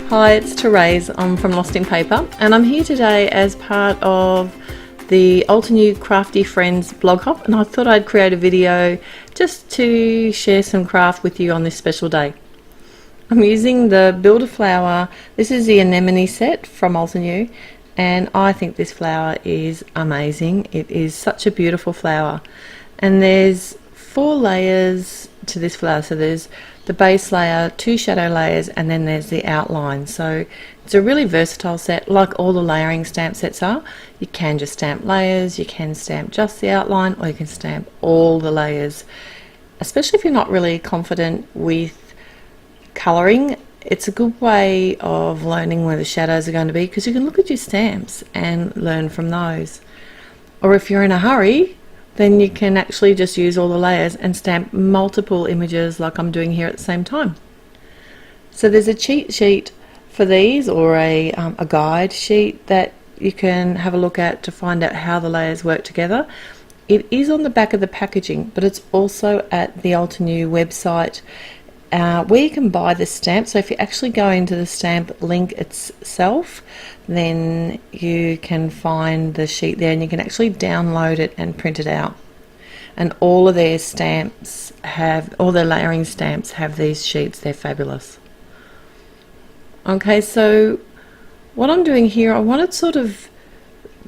Hi, it's Therese. I'm from Lostinpaper, and I'm here today as part of the Altenew Crafty Friends blog hop, and I thought I'd create a video just to share some craft with you on this special day. I'm using the Builder flower. This is the anemone set from Altenew, and I think this flower is amazing. It is such a beautiful flower, and there's 4 layers to this flower. So there's the base layer, 2 shadow layers, and then there's the outline. So it's a really versatile set, like all the layering stamp sets are. You can just stamp layers, you can stamp just the outline, or you can stamp all the layers. Especially if you're not really confident with colouring, it's a good way of learning where the shadows are going to be, because you can look at your stamps and learn from those. Or if you're in a hurry, then you can actually just use all the layers and stamp multiple images like I'm doing here at the same time. So there's a cheat sheet for these, or a guide sheet that you can have a look at to find out how the layers work together. It is on the back of the packaging, but it's also at the Altenew website where you can buy the stamp. So if you actually go into the stamp link itself, then you can find the sheet there, and you can actually download it and print it out. And all of their stamps have, all their layering stamps have these sheets. They're fabulous. Okay, so what I'm doing here, I wanted sort of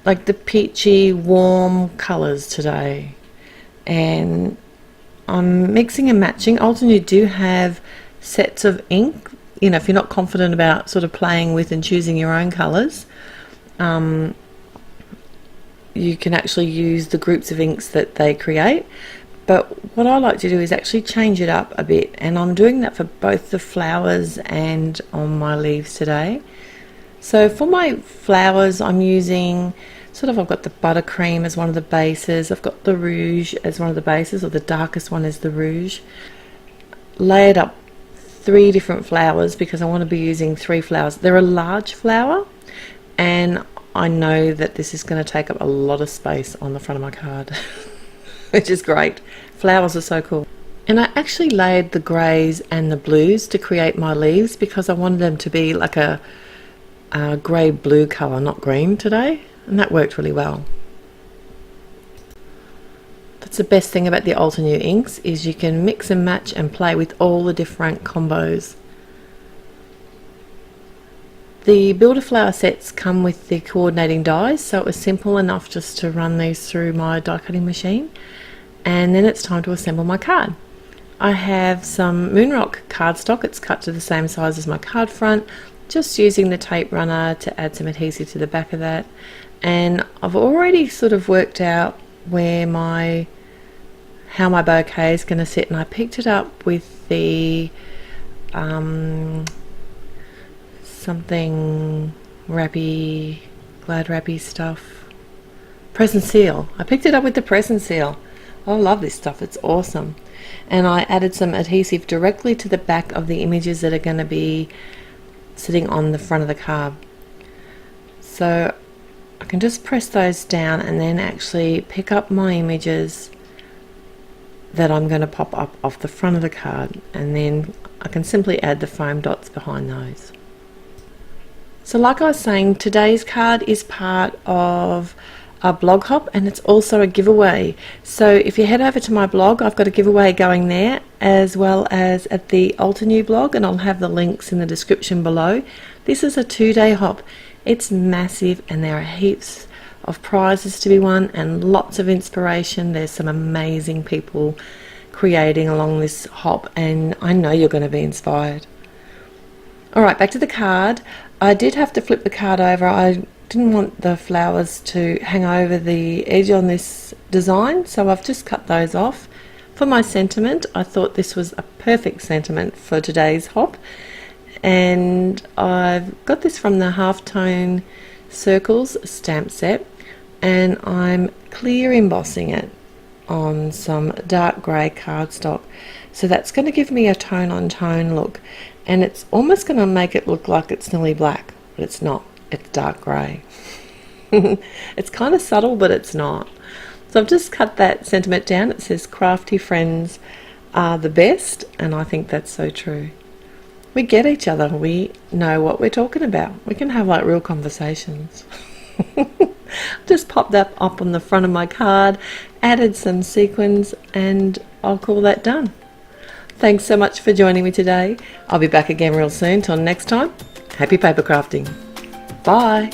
like the peachy warm colours today, and I'm mixing and matching. Altenew do have sets of ink. You know, if you're not confident about sort of playing with and choosing your own colours, you can actually use the groups of inks that they create. But what I like to do is actually change it up a bit, and I'm doing that for both the flowers and on my leaves today. So for my flowers, I'm using sort of, I've got the buttercream as one of the bases, I've got the rouge as one of the bases, or the darkest one is the rouge. Layered up 3 different flowers because I want to be using 3 flowers. They're a large flower, and I know that this is going to take up a lot of space on the front of my card, which is great. Flowers are so cool. And I actually layered the greys and the blues to create my leaves because I wanted them to be like a grey blue colour, not green today, and that worked really well. That's the best thing about the Altenew inks, is you can mix and match and play with all the different combos. The Builder flower sets come with the coordinating dies, so it was simple enough just to run these through my die cutting machine, and then it's time to assemble my card. I have some Moonrock cardstock. It's cut to the same size as my card front, just using the tape runner to add some adhesive to the back of that. And I've already sort of worked out where how my bouquet is going to sit, and I picked it up with the something wrappy, glad wrappy stuff, press and seal. I picked it up with the press and seal. I love this stuff, it's awesome. And I added some adhesive directly to the back of the images that are going to be sitting on the front of the card. So I can just press those down and then actually pick up my images that I'm going to pop up off the front of the card, and then I can simply add the foam dots behind those. So like I was saying, today's card is part of a blog hop, and it's also a giveaway. So if you head over to my blog, I've got a giveaway going there, as well as at the Altenew blog, and I'll have the links in the description below. This is a 2-day hop. It's massive, and there are heaps of prizes to be won and lots of inspiration. There's some amazing people creating along this hop, and I know you're going to be inspired. Alright, back to the card. I did have to flip the card over. I didn't want the flowers to hang over the edge on this design, so I've just cut those off. For my sentiment, I thought this was a perfect sentiment for today's hop, and I've got this from the Halftone Circles stamp set, and I'm clear embossing it on some dark grey cardstock. So that's going to give me a tone on tone look, and it's almost going to make it look like it's nearly black, but it's not. It's dark grey. It's kind of subtle, but it's not. So I've just cut that sentiment down. It says crafty friends are the best, and I think that's so true. we get each other. We know what we're talking about. We can have like real conversations. Just pop that up on the front of my card, added some sequins, and I'll call that done. Thanks so much for joining me today. I'll be back again real soon. Till next time, happy paper crafting. Bye.